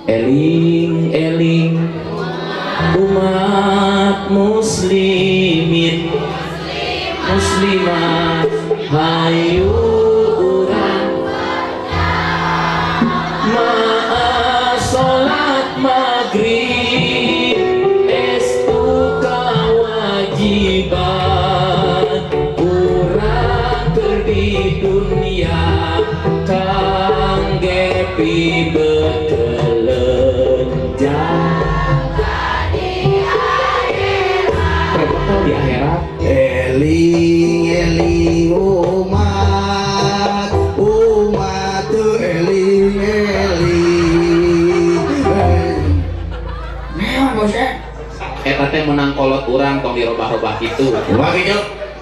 Eling eling umat muslimin muslimat hayu urang ma'a salat maghrib estu kawajiban urang keur di dunia kangge pibeteleun di akhirat. Eling eling umat umat eling eling naon bos Eta teh menang kolot urang tong dirobah-robah kitu. kumaha kitu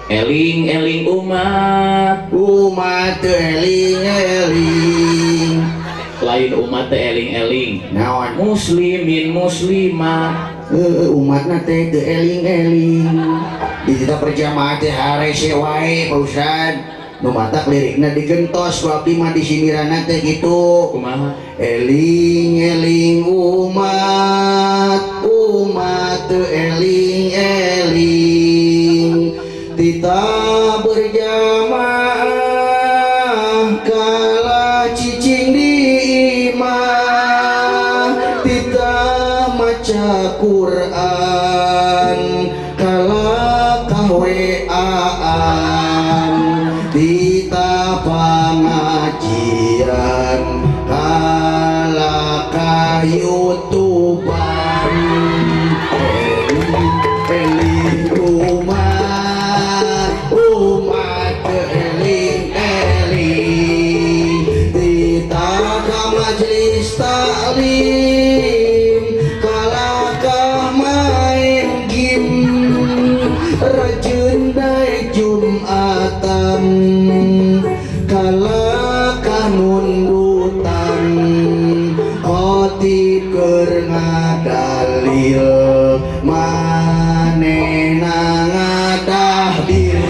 Eling eling umat umat eling eling lain umat teh eling eling naon muslimin muslimat umatna teh teu eling-eling di kita perjamaah teh harese wae Pak Ustad nu matak lirikna digentos ku abdi mah di sindirana teh kitu kumaha eling-eling umat umat teu eling-eling kita berjamaah kala cicing di imah kita maca Quran kala kahweaan kita pengajian kala kayutuban eling umat umat eling eling kita ka majelis taklim kalakah main game rajin daek Jumatan kalakah nundutan khotib keur ngadalil manehna ngadahdir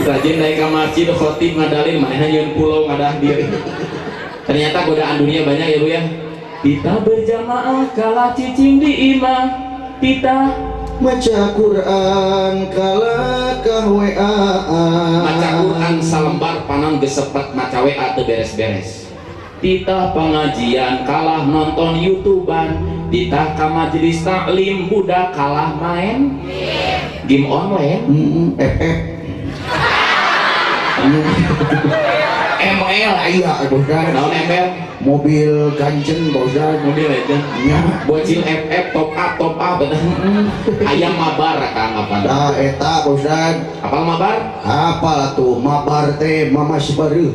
rajin naik ke masjid khotib ngadalin manehna yeun pulau ngadahdir. Ternyata godaan dunia banyak ya Bu ya. Kita berjamaah kala cicing di imah kita maca Quran kala kahweaan maca Quran salembar panang gesepet maca WA teu beres-beres. Titah pengajian kalah nonton YouTubean, titah ka majelis taklim budak kalah main game online. FF ML aya bosan Naon ML? mobil ganjen bosan Mobil legend. nya Bocil FF top up ayam mabar Kang apa? da eta bosan Apal mabar? apa tuh mabar teh mamas baru